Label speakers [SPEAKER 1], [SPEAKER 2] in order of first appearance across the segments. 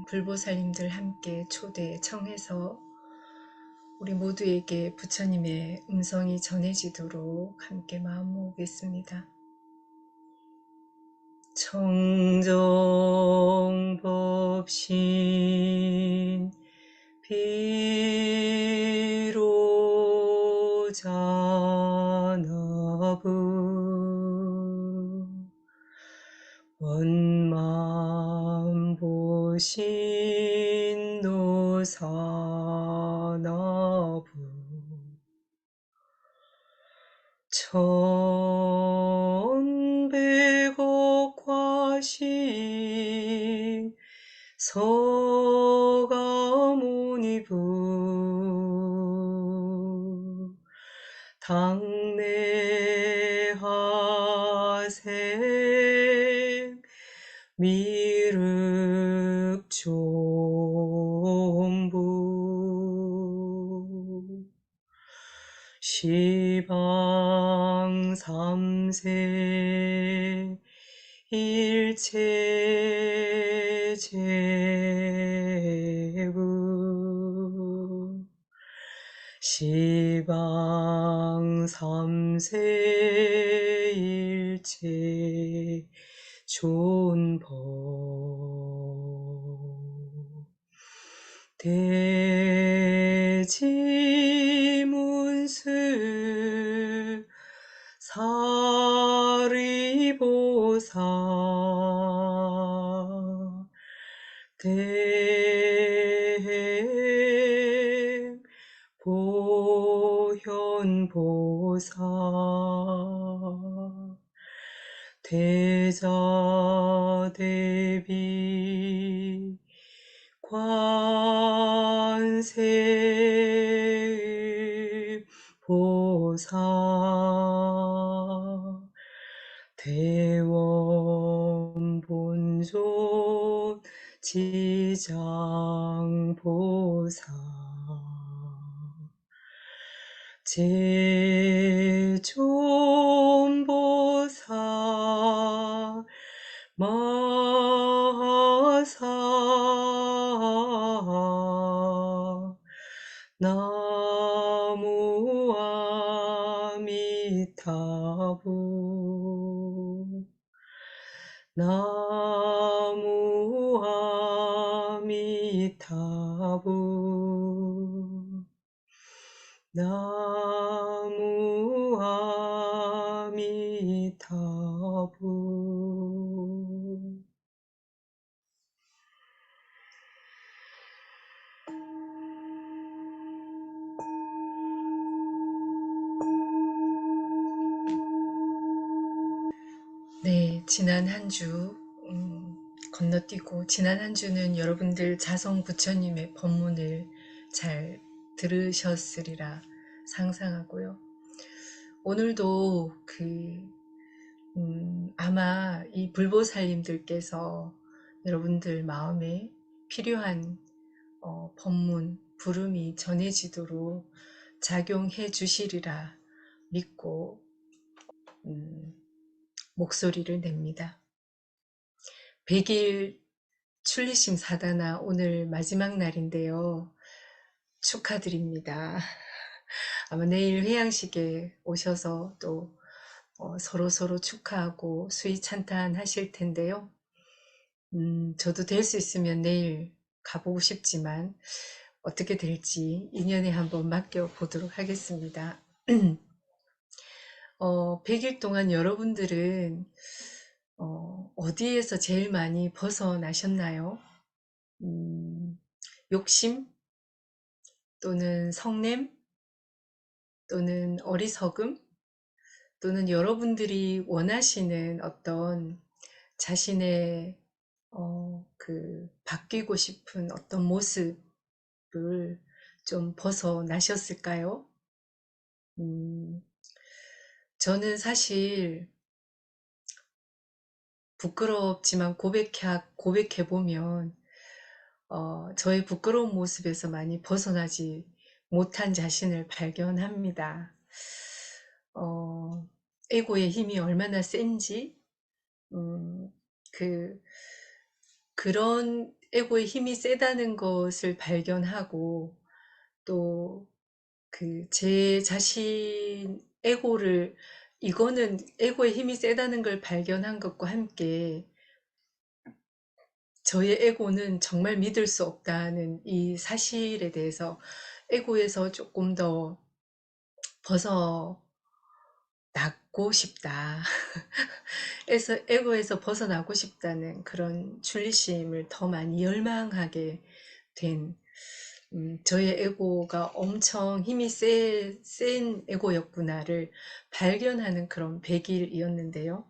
[SPEAKER 1] 불보살님들 함께 초대 청해서 우리 모두에게 부처님의 음성이 전해지도록 함께 마음 모으겠습니다. 청정법신 비로자나부 원만 보신 노사나부 천백억 과신 서가모니부 당내하생 미륵존부 시방 삼세 일체제부 시방 삼세 일체 존법 대지문수 사리보사 대행보현보사 대자대비 관세음보사 대원본존 지장보사 제존보사 마사 나무아미타부 나무아미타부 나무아미타부 네, 지난 한 주 건너뛰고 지난 한 주는 여러분들 자성 부처님의 법문을 잘 들으셨으리라 상상하고요. 오늘도 아마 이 불보살님들께서 여러분들 마음에 필요한 법문, 부름이 전해지도록 작용해 주시리라 믿고 목소리를 냅니다. 100일 출리심 사다나 오늘 마지막 날인데요. 축하드립니다. 아마 내일 회양식에 오셔서 또 서로 축하하고 수의 찬탄 하실 텐데요. 저도 될 수 있으면 내일 가보고 싶지만 어떻게 될지 인연에 한번 맡겨보도록 하겠습니다. 100일 동안 여러분들은 어디에서 제일 많이 벗어나셨나요? 욕심 또는 성냄 또는 어리석음 또는 여러분들이 원하시는 어떤 자신의 바뀌고 싶은 어떤 모습을 좀 벗어나셨을까요? 저는 사실 부끄럽지만 고백해보면 저의 부끄러운 모습에서 많이 벗어나지 못한 자신을 발견합니다. 에고의 힘이 얼마나 센지 그런 에고의 힘이 세다는 것을 발견하고 또 제 자신 에고를 이거는 에고의 힘이 세다는 걸 발견한 것과 함께 저의 에고는 정말 믿을 수 없다는 이 사실에 대해서 에고에서 조금 더 벗어나고 싶다. 에서 에고에서 벗어나고 싶다는 그런 출리심을 더 많이 열망하게 된 저의 에고가 엄청 힘이 센 에고였구나를 발견하는 그런 100일이었는데요.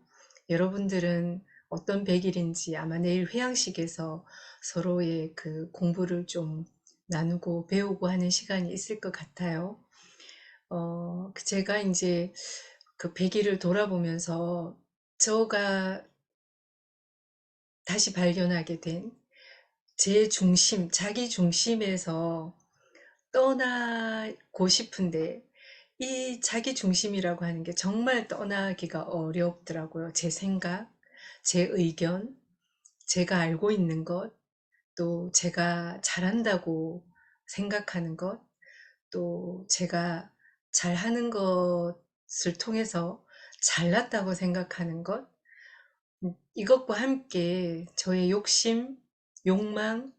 [SPEAKER 1] 여러분들은 어떤 100일인지 아마 내일 회양식에서 서로의 그 공부를 좀 나누고 배우고 하는 시간이 있을 것 같아요. 제가 이제 그 100일을 돌아보면서 저가 다시 발견하게 된 제 중심, 자기 중심에서 떠나고 싶은데 이 자기 중심이라고 하는 게 정말 떠나기가 어렵더라고요. 제 생각, 제 의견, 제가 알고 있는 것, 또 제가 잘한다고 생각하는 것, 또 제가 잘하는 것을 통해서 잘났다고 생각하는 것, 이것과 함께 저의 욕심, 욕망,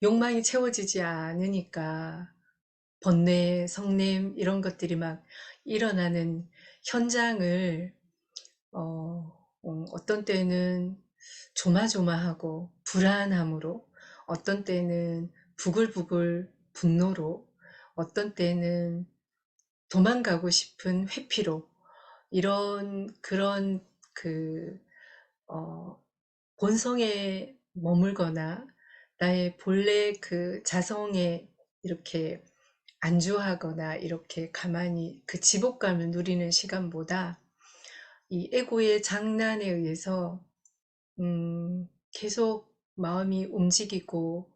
[SPEAKER 1] 욕망이 채워지지 않으니까 번뇌, 성냄 이런 것들이 막 일어나는 현장을 어떤 때는 조마조마하고 불안함으로, 어떤 때는 부글부글 분노로, 어떤 때는 도망가고 싶은 회피로, 이런 그런 그 본성에 머물거나 나의 본래 그 자성에 이렇게 안주하거나 이렇게 가만히 그 지복감을 누리는 시간보다 이 에고의 장난에 의해서 계속 마음이 움직이고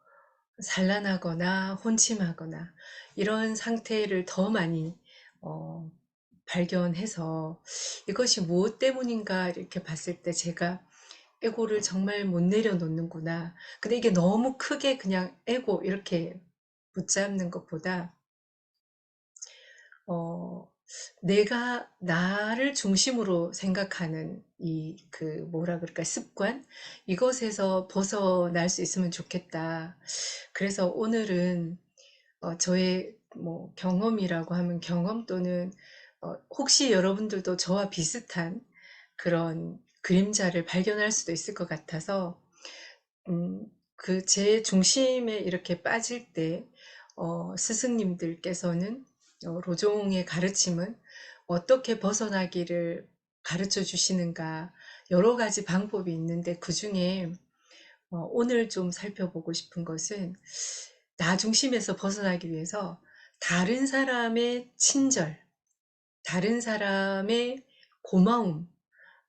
[SPEAKER 1] 산란하거나 혼침하거나 이런 상태를 더 많이 어, 발견해서 이것이 무엇 때문인가 이렇게 봤을 때 제가 에고를 정말 못 내려놓는구나. 근데 이게 너무 크게 그냥 에고 이렇게 붙잡는 것보다 어, 내가 나를 중심으로 생각하는 뭐라 그럴까, 습관? 이것에서 벗어날 수 있으면 좋겠다. 그래서 오늘은 저의 뭐 경험이라고 하면 경험 또는 혹시 여러분들도 저와 비슷한 그런 그림자를 발견할 수도 있을 것 같아서 제 중심에 이렇게 빠질 때 스승님들께서는 로종의 가르침은 어떻게 벗어나기를 가르쳐 주시는가 여러 가지 방법이 있는데 그 중에 오늘 좀 살펴보고 싶은 것은 나 중심에서 벗어나기 위해서 다른 사람의 친절, 다른 사람의 고마움,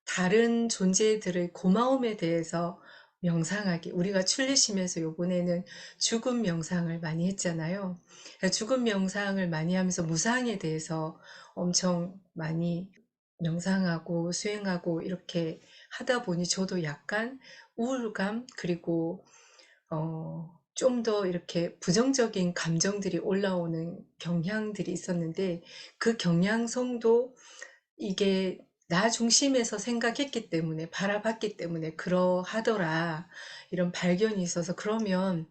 [SPEAKER 1] 다른 존재들의 고마움에 대해서 명상하기. 우리가 출리심에서 요번에는 죽음 명상을 많이 했잖아요. 죽음 명상을 많이 하면서 무상에 대해서 엄청 많이 명상하고 수행하고 이렇게 하다 보니 저도 약간 우울감 그리고 좀 더 이렇게 부정적인 감정들이 올라오는 경향들이 있었는데 그 경향성도 이게 나 중심에서 생각했기 때문에 바라봤기 때문에 그러하더라 이런 발견이 있어서 그러면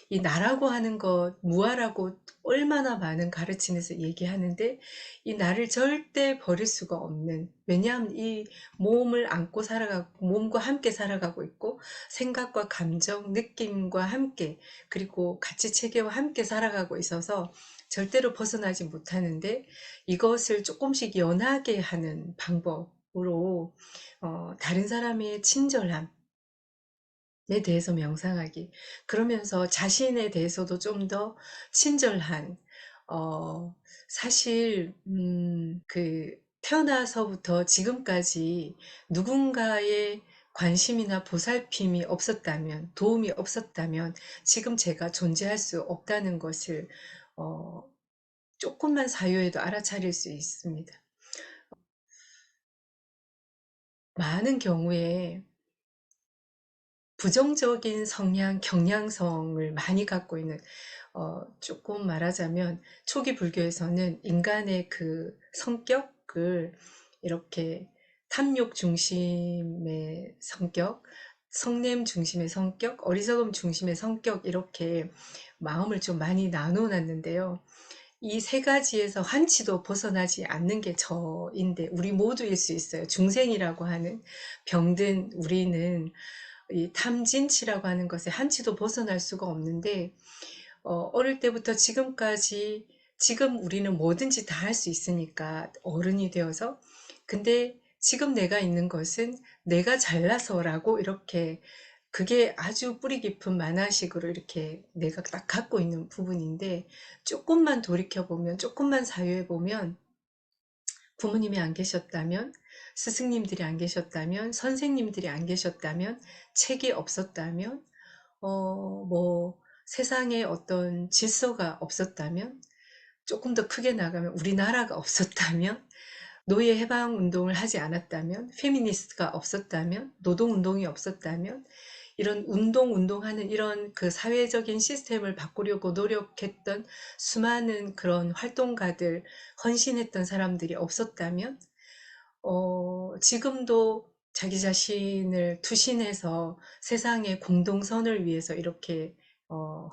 [SPEAKER 1] 이 나라고 하는 것 무아라고 얼마나 많은 가르침에서 얘기하는데 이 나를 절대 버릴 수가 없는 왜냐하면 이 몸을 안고 살아가고 몸과 함께 살아가고 있고 생각과 감정 느낌과 함께 그리고 가치 체계와 함께 살아가고 있어서 절대로 벗어나지 못하는데 이것을 조금씩 연하게 하는 방법으로 다른 사람의 친절함 에 대해서 명상하기. 그러면서 자신에 대해서도 좀 더 친절한, 어, 사실, 태어나서부터 지금까지 누군가의 관심이나 보살핌이 없었다면, 도움이 없었다면, 지금 제가 존재할 수 없다는 것을, 어, 조금만 사유에도 알아차릴 수 있습니다. 많은 경우에 부정적인 성향, 경향성을 많이 갖고 있는, 조금 말하자면 초기 불교에서는 인간의 그 성격을 이렇게 탐욕 중심의 성격, 성냄 중심의 성격, 어리석음 중심의 성격, 이렇게 마음을 좀 많이 나눠 놨는데요. 이 세 가지에서 한치도 벗어나지 않는 게 저인데, 우리 모두일 수 있어요. 중생이라고 하는 병든 우리는 이 탐진치라고 하는 것에 한치도 벗어날 수가 없는데, 어릴 때부터 지금까지, 지금 우리는 뭐든지 다 할 수 있으니까 어른이 되어서, 근데 지금 내가 있는 것은 내가 잘나서라고, 이렇게 그게 아주 뿌리 깊은 만화식으로 이렇게 내가 딱 갖고 있는 부분인데, 조금만 돌이켜보면, 조금만 사유해보면, 부모님이 안 계셨다면, 스승님들이 안 계셨다면, 선생님들이 안 계셨다면, 책이 없었다면, 뭐 세상에 어떤 질서가 없었다면, 조금 더 크게 나가면 우리나라가 없었다면, 노예 해방 운동을 하지 않았다면, 페미니스트가 없었다면, 노동 운동이 없었다면, 이런 운동하는 이런 그 사회적인 시스템을 바꾸려고 노력했던 수많은 그런 활동가들, 헌신했던 사람들이 없었다면, 지금도 자기 자신을 투신해서 세상의 공동선을 위해서 이렇게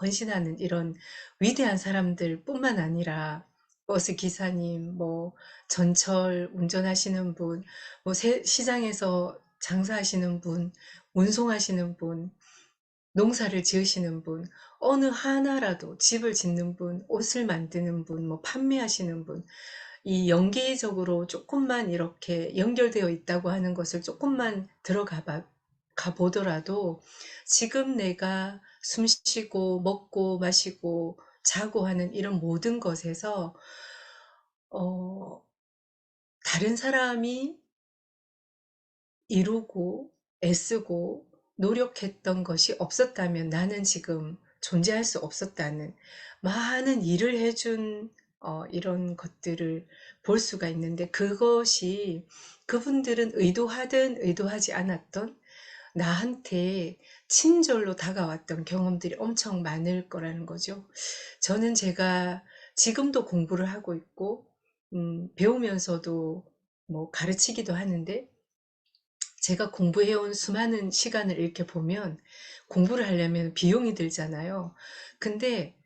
[SPEAKER 1] 헌신하는 이런 위대한 사람들 뿐만 아니라, 버스 기사님, 뭐 전철 운전하시는 분, 뭐 시장에서 장사하시는 분, 운송하시는 분, 농사를 지으시는 분, 어느 하나라도 집을 짓는 분, 옷을 만드는 분, 뭐 판매하시는 분, 이 연계적으로 조금만 이렇게 연결되어 있다고 하는 것을 조금만 가보더라도, 지금 내가 숨 쉬고 먹고 마시고 자고 하는 이런 모든 것에서, 어, 다른 사람이 이루고 애쓰고 노력했던 것이 없었다면 나는 지금 존재할 수 없었다는, 많은 일을 해준 이런 것들을 볼 수가 있는데, 그것이 그분들은 의도하든 의도하지 않았던 나한테 친절로 다가왔던 경험들이 엄청 많을 거라는 거죠. 저는 제가 지금도 공부를 하고 있고, 배우면서도 뭐 가르치기도 하는데, 제가 공부해온 수많은 시간을 이렇게 보면, 공부를 하려면 비용이 들잖아요. 근데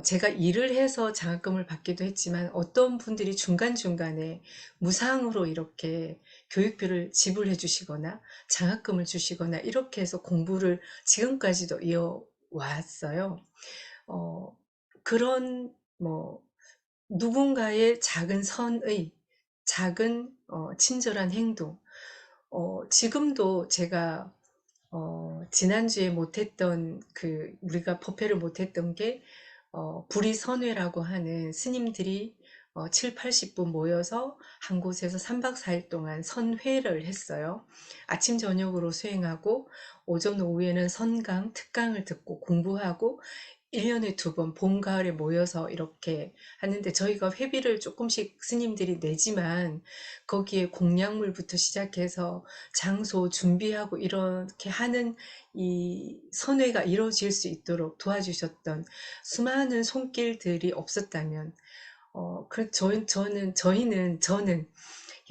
[SPEAKER 1] 제가 일을 해서 장학금을 받기도 했지만, 어떤 분들이 중간중간에 무상으로 이렇게 교육비를 지불해 주시거나 장학금을 주시거나 이렇게 해서 공부를 지금까지도 이어왔어요. 어, 그런 뭐 누군가의 작은 선의, 작은 친절한 행동, 지금도 제가 지난주에 못했던, 우리가 법회를 못했던 게, 불이선회라고 하는 스님들이 7, 80분 모여서 한 곳에서 3박 4일 동안 선회를 했어요. 아침, 저녁으로 수행하고, 오전, 오후에는 선강, 특강을 듣고 공부하고, 1년에 2번 봄, 가을에 모여서 이렇게 하는데, 저희가 회비를 조금씩 스님들이 내지만, 거기에 공약물부터 시작해서 장소 준비하고 이렇게 하는 이 선회가 이루어질 수 있도록 도와주셨던 수많은 손길들이 없었다면, 저희는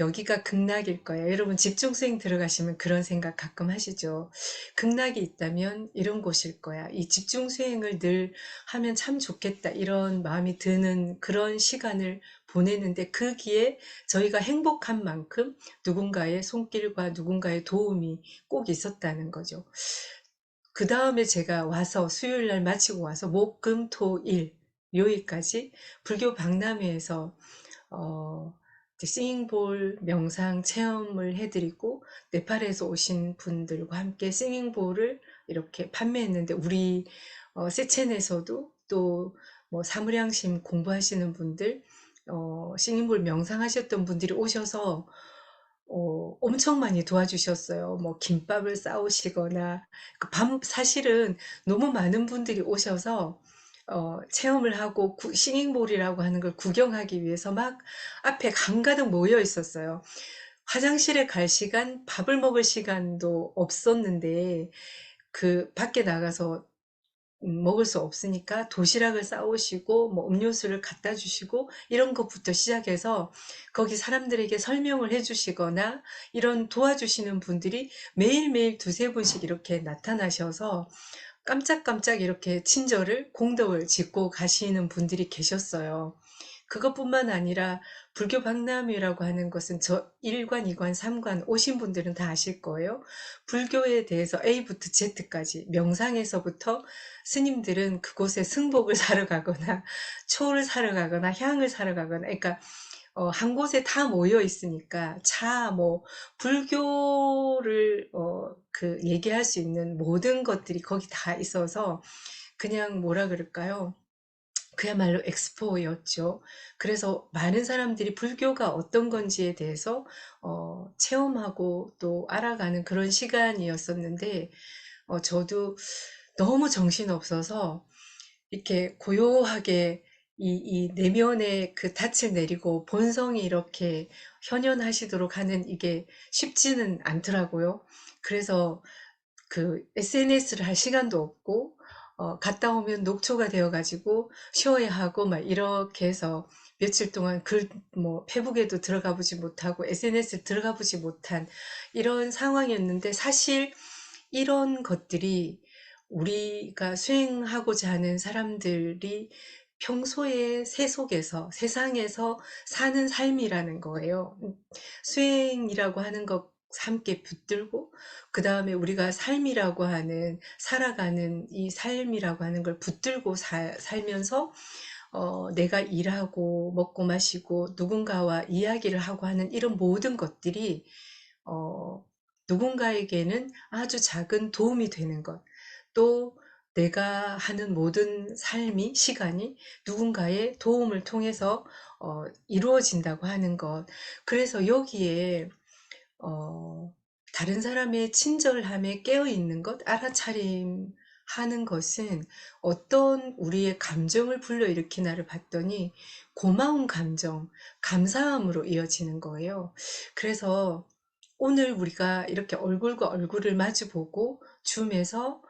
[SPEAKER 1] 여기가 극락일 거예요. 여러분 집중수행 들어가시면 그런 생각 가끔 하시죠. 극락이 있다면 이런 곳일 거야. 이 집중수행을 늘 하면 참 좋겠다, 이런 마음이 드는 그런 시간을 보내는데, 거기에 저희가 행복한 만큼 누군가의 손길과 누군가의 도움이 꼭 있었다는 거죠. 그 다음에 제가 와서 수요일 날 마치고 와서 목, 금, 토, 일, 요일까지 불교 박람회에서 싱잉볼 명상 체험을 해드리고, 네팔에서 오신 분들과 함께 싱잉볼을 이렇게 판매했는데, 우리 세첸에서도 또 뭐 사무량심 공부하시는 분들, 싱잉볼 명상하셨던 분들이 오셔서 엄청 많이 도와주셨어요. 뭐 김밥을 싸오시거나, 사실은 너무 많은 분들이 오셔서 체험을 하고 싱잉볼이라고 하는 걸 구경하기 위해서 막 앞에 한가득 모여 있었어요. 화장실에 갈 시간, 밥을 먹을 시간도 없었는데, 그 밖에 나가서 먹을 수 없으니까 도시락을 싸 오시고 뭐 음료수를 갖다 주시고 이런 것부터 시작해서 거기 사람들에게 설명을 해 주시거나 이런 도와주시는 분들이 매일매일 두세 분씩 이렇게 나타나셔서 깜짝깜짝 이렇게 친절을 공덕을 짓고 가시는 분들이 계셨어요. 그것뿐만 아니라 불교 박람회라고 하는 것은 저 1관, 2관, 3관 오신 분들은 다 아실 거예요. 불교에 대해서 A부터 Z까지 명상에서부터 스님들은 그곳에 승복을 사러 가거나 초를 사러 가거나 향을 사러 가거나, 그러니까 한 곳에 다 모여 있으니까 차, 뭐 불교를 얘기할 수 있는 모든 것들이 거기 다 있어서 그냥 뭐라 그럴까요? 그야말로 엑스포였죠. 그래서 많은 사람들이 불교가 어떤 건지에 대해서 체험하고 또 알아가는 그런 시간이었었는데, 저도 너무 정신없어서 이렇게 고요하게 이 내면의 그 닻을 내리고 본성이 이렇게 현현하시도록 하는 이게 쉽지는 않더라고요. 그래서 그 SNS를 할 시간도 없고, 갔다 오면 녹초가 되어가지고 쉬어야 하고 막 이렇게 해서 며칠 동안 뭐 페북에도 들어가 보지 못하고 SNS를 들어가 보지 못한 이런 상황이었는데, 사실 이런 것들이 우리가 수행하고자 하는 사람들이 평소에 세상에서 사는 삶이라는 거예요. 수행이라고 하는 것 함께 붙들고, 그 다음에 우리가 삶이라고 하는, 살아가는 이 삶이라고 하는 걸 붙들고 살면서, 내가 일하고 먹고 마시고 누군가와 이야기를 하고 하는 이런 모든 것들이, 어, 누군가에게는 아주 작은 도움이 되는 것, 또 내가 하는 모든 시간이 누군가의 도움을 통해서 이루어진다고 하는 것. 그래서 여기에 어, 다른 사람의 친절함에 깨어 있는 것, 알아차림 하는 것은 어떤 우리의 감정을 불러일으키나를 봤더니 고마운 감정, 감사함으로 이어지는 거예요. 그래서 오늘 우리가 이렇게 얼굴과 얼굴을 마주보고 줌에서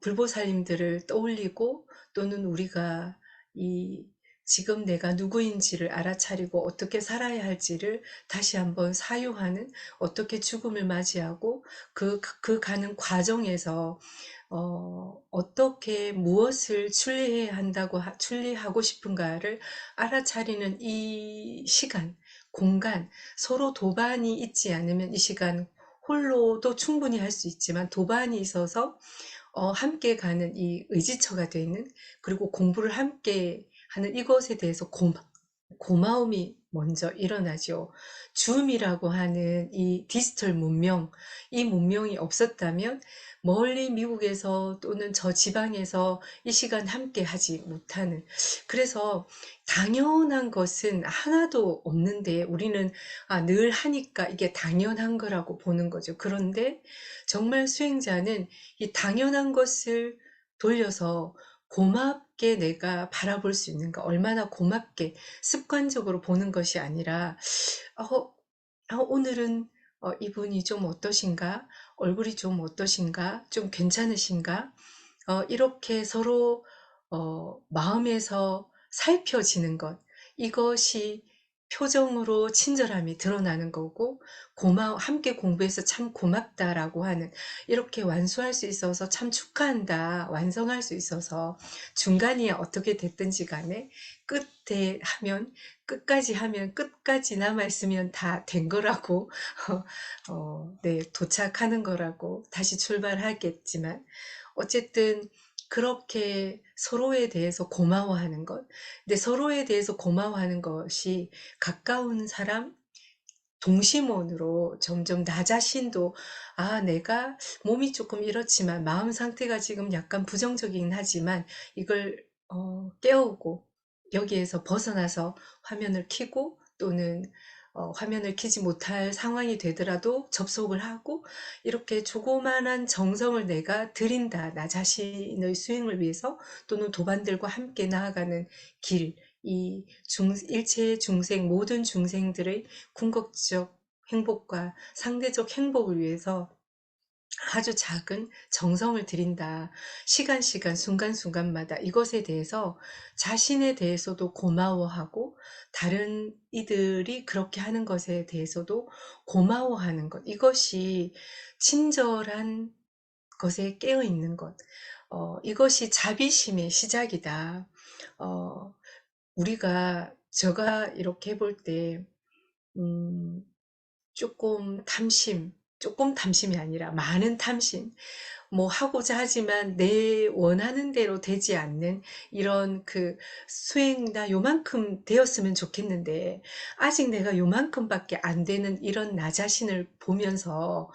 [SPEAKER 1] 불보살님들을 떠올리고, 또는 우리가 이 지금 내가 누구인지를 알아차리고 어떻게 살아야 할지를 다시 한번 사유하는, 어떻게 죽음을 맞이하고 그 가는 과정에서 어떻게 무엇을 출리하고 싶은가를 알아차리는 이 시간, 공간, 서로 도반이 있지 않으면 이 시간 홀로도 충분히 할 수 있지만, 도반이 있어서 함께 가는 이 의지처가 되는, 그리고 공부를 함께 하는 이것에 대해서 고마움이 먼저 일어나죠. 줌이라고 하는 이 디지털 문명, 이 문명이 없었다면 멀리 미국에서 또는 저 지방에서 이 시간 함께 하지 못하는, 그래서 당연한 것은 하나도 없는데 우리는 늘 하니까 이게 당연한 거라고 보는 거죠. 그런데 정말 수행자는 이 당연한 것을 돌려서 고맙게 내가 바라볼 수 있는가, 얼마나 고맙게 습관적으로 보는 것이 아니라, 어, 오늘은 이분이 좀 어떠신가, 얼굴이 좀 어떠신가, 좀 괜찮으신가, 이렇게 서로 마음에서 살펴지는 것, 이것이 표정으로 친절함이 드러나는 거고, 함께 공부해서 참 고맙다라고 하는, 이렇게 완수할 수 있어서 참 축하한다, 완성할 수 있어서, 중간이 어떻게 됐든지 간에 끝까지 하면, 끝까지 남아있으면 다 된 거라고, 네, 도착하는 거라고, 다시 출발하겠지만, 어쨌든 그렇게 서로에 대해서 고마워하는 것. 근데 서로에 대해서 고마워하는 것이 가까운 사람, 동심원으로 점점 나 자신도, 내가 몸이 조금 이렇지만 마음 상태가 지금 약간 부정적이긴 하지만 이걸 깨우고 여기에서 벗어나서 화면을 켜고, 또는 화면을 켜지 못할 상황이 되더라도 접속을 하고, 이렇게 조그만한 정성을 내가 드린다. 나 자신의 수행을 위해서, 또는 도반들과 함께 나아가는 길, 일체 중생, 모든 중생들의 궁극적 행복과 상대적 행복을 위해서 아주 작은 정성을 들인다. 시간, 순간순간마다 이것에 대해서 자신에 대해서도 고마워하고 다른 이들이 그렇게 하는 것에 대해서도 고마워하는 것. 이것이 친절한 것에 깨어 있는 것. 이것이 자비심의 시작이다. 어, 제가 이렇게 해볼 때, 음, 조금 탐심이 아니라 많은 탐심, 뭐 하고자 하지만 내 원하는 대로 되지 않는 이런 그 수행, 나 요만큼 되었으면 좋겠는데 아직 내가 요만큼밖에 안 되는 이런 나 자신을 보면서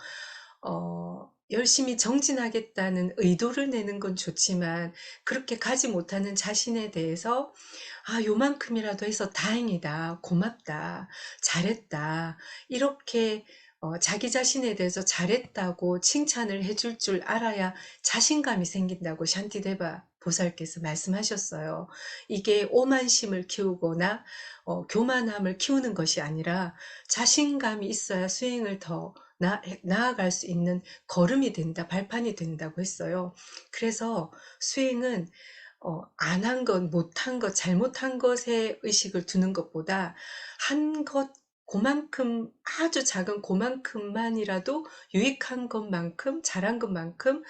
[SPEAKER 1] 열심히 정진하겠다는 의도를 내는 건 좋지만 그렇게 가지 못하는 자신에 대해서 요만큼이라도 해서 다행이다, 고맙다, 잘했다, 이렇게 자기 자신에 대해서 잘했다고 칭찬을 해줄 줄 알아야 자신감이 생긴다고 샨티데바 보살께서 말씀하셨어요. 이게 오만심을 키우거나 교만함을 키우는 것이 아니라 자신감이 있어야 수행을 더 나아갈 수 있는 걸음이 된다, 발판이 된다고 했어요. 그래서 수행은 안 한 것, 못한 것, 잘못한 것에 의식을 두는 것보다 한 것, 그만큼, 아주 작은 그만큼만이라도 유익한 것만큼, 잘한 것만큼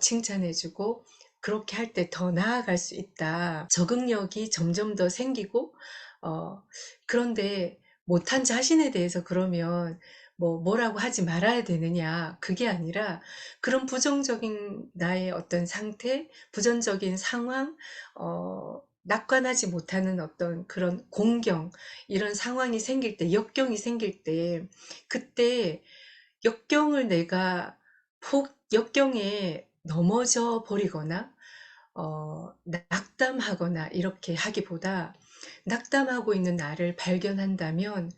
[SPEAKER 1] 칭찬해주고, 그렇게 할 때 더 나아갈 수 있다. 적응력이 점점 더 생기고, 어, 그런데 못한 자신에 대해서 그러면 뭐라고 하지 말아야 되느냐. 그게 아니라 그런 부정적인 나의 어떤 상태, 부정적인 상황, 낙관하지 못하는 어떤 그런 공경, 이런 상황이 생길 때, 역경이 생길 때, 그때 역경을 내가 역경에 넘어져 버리거나, 낙담하거나 이렇게 하기보다 낙담하고 있는 나를 발견한다면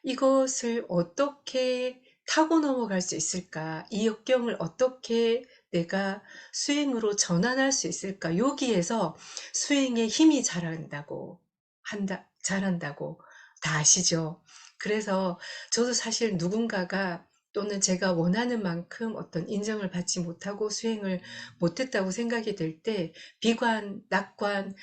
[SPEAKER 1] 이것을 어떻게 타고 넘어갈 수 있을까? 이 역경을 어떻게 내가 수행으로 전환할 수 있을까? 여기에서 수행의 힘이 자란다고 다 아시죠? 그래서 저도 사실 누군가가 또는 제가 원하는 만큼 어떤 인정을 받지 못하고 수행을 못했다고 생각이 될 때 비관, 낙관,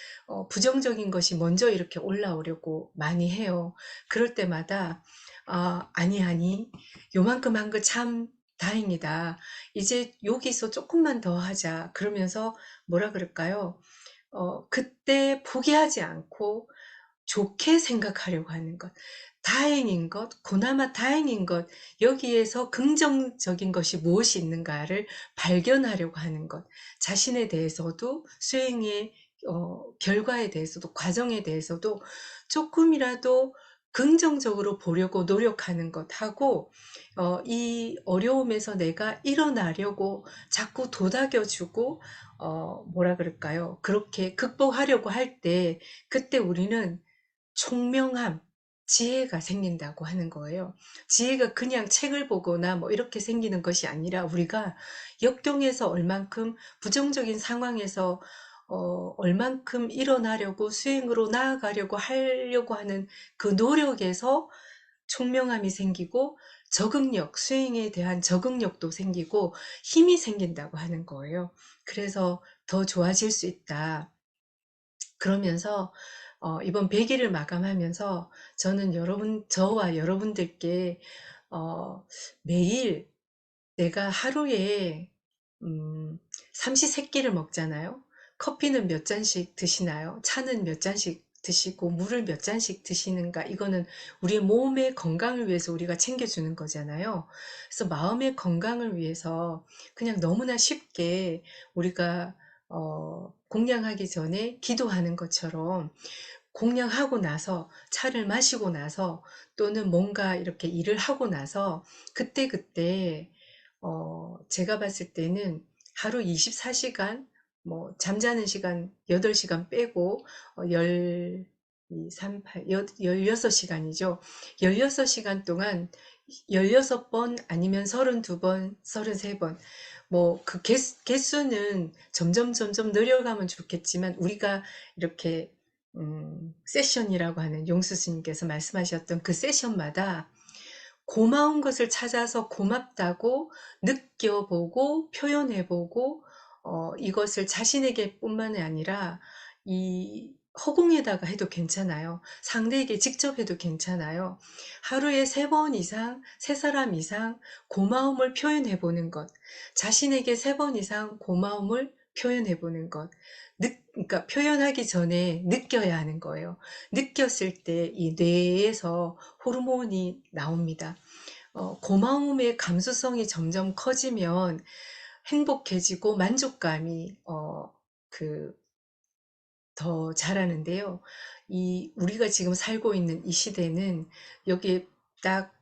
[SPEAKER 1] 부정적인 것이 먼저 이렇게 올라오려고 많이 해요. 그럴 때마다 아니, 요만큼 한 거 참 다행이다. 이제 여기서 조금만 더 하자. 그러면서 뭐라 그럴까요? 그때 포기하지 않고 좋게 생각하려고 하는 것, 다행인 것, 그나마 다행인 것, 여기에서 긍정적인 것이 무엇이 있는가를 발견하려고 하는 것, 자신에 대해서도 수행의 결과에 대해서도 과정에 대해서도 조금이라도 긍정적으로 보려고 노력하는 것하고 이 어려움에서 내가 일어나려고 자꾸 도닥여주고 뭐라 그럴까요? 그렇게 극복하려고 할 때 그때 우리는 총명함, 지혜가 생긴다고 하는 거예요. 지혜가 그냥 책을 보거나 뭐 이렇게 생기는 것이 아니라 우리가 역경에서 얼만큼 부정적인 상황에서 얼만큼 일어나려고 수행으로 나아가려고 하려고 하는 그 노력에서 총명함이 생기고 적응력, 수행에 대한 적응력도 생기고 힘이 생긴다고 하는 거예요. 그래서 더 좋아질 수 있다. 그러면서 이번 100일을 마감하면서 저는 저와 여러분들께 매일 내가 하루에 삼시세끼를 먹잖아요. 커피는 몇 잔씩 드시나요? 차는 몇 잔씩 드시고 물을 몇 잔씩 드시는가? 이거는 우리의 몸의 건강을 위해서 우리가 챙겨주는 거잖아요. 그래서 마음의 건강을 위해서 그냥 너무나 쉽게 우리가 공양하기 전에 기도하는 것처럼 공양하고 나서 차를 마시고 나서 또는 뭔가 이렇게 일을 하고 나서 그때그때 제가 봤을 때는 하루 24시간, 뭐, 잠자는 시간 8시간 빼고, 16시간이죠. 16시간 동안 16번 아니면 32번, 33번, 뭐, 그 개수는 점점 늘려가면 좋겠지만, 우리가 이렇게, 세션이라고 하는 용수 스님께서 말씀하셨던 그 세션마다 고마운 것을 찾아서 고맙다고 느껴보고 표현해보고 이것을 자신에게 뿐만이 아니라 이 허공에다가 해도 괜찮아요. 상대에게 직접 해도 괜찮아요. 하루에 3번 이상, 3사람 이상 고마움을 표현해 보는 것. 자신에게 3번 이상 고마움을 표현해 보는 것. 그러니까 표현하기 전에 느껴야 하는 거예요. 느꼈을 때 이 뇌에서 호르몬이 나옵니다. 고마움의 감수성이 점점 커지면 행복해지고 만족감이 그 더 자라는데요. 이 우리가 지금 살고 있는 이 시대는 여기에 딱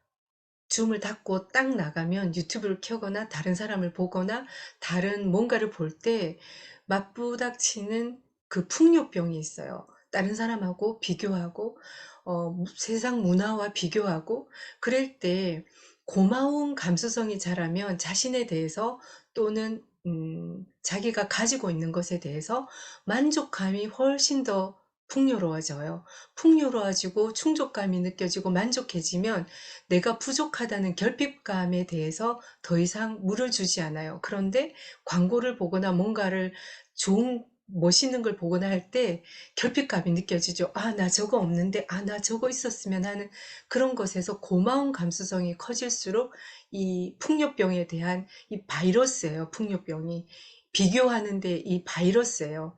[SPEAKER 1] 줌을 닫고 딱 나가면 유튜브를 켜거나 다른 사람을 보거나 다른 뭔가를 볼 때 맞부닥치는 그 풍요병이 있어요. 다른 사람하고 비교하고 세상 문화와 비교하고 그럴 때 고마운 감수성이 자라면 자신에 대해서 또는 자기가 가지고 있는 것에 대해서 만족감이 훨씬 더 풍요로워져요. 풍요로워지고 충족감이 느껴지고 만족해지면 내가 부족하다는 결핍감에 대해서 더 이상 물을 주지 않아요. 그런데 광고를 보거나 뭔가를 좋은 멋있는 걸 보거나 할 때 결핍감이 느껴지죠. '아 나 저거 없는데. 아 나 저거 있었으면.' 하는 그런 것에서 고마운 감수성이 커질수록 이 풍요병에 대한 이 바이러스예요, 풍요병이. 비교하는 데 이 바이러스예요.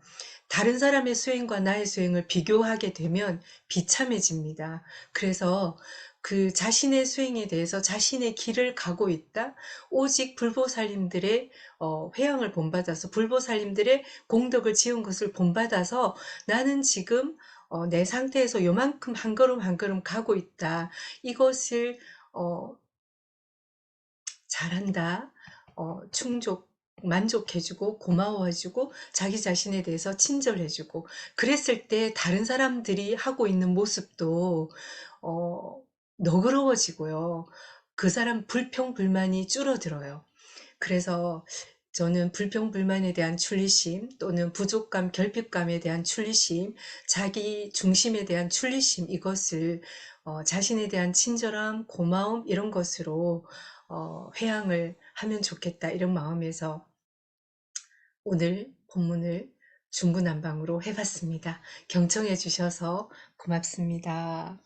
[SPEAKER 1] 다른 사람의 수행과 나의 수행을 비교하게 되면 비참해집니다. 그래서 그 자신의 수행에 대해서 자신의 길을 가고 있다. 오직 불보살님들의 회양을 본받아서 불보살님들의 공덕을 지은 것을 본받아서 '나는 지금 내 상태에서 요만큼 한 걸음 한 걸음 가고 있다.' 이것을 어 '잘한다.' 충족 만족해 주고 고마워해 주고 자기 자신에 대해서 친절해 주고 그랬을 때 다른 사람들이 하고 있는 모습도 어 너그러워지고요. 그 사람 불평불만이 줄어들어요. 그래서 저는 불평불만에 대한 출리심 또는 부족감, 결핍감에 대한 출리심, 자기 중심에 대한 출리심 이것을 자신에 대한 친절함, 고마움 이런 것으로 회항을 하면 좋겠다 이런 마음에서 오늘 본문을 중구난방으로 해 봤습니다. 경청해 주셔서 고맙습니다.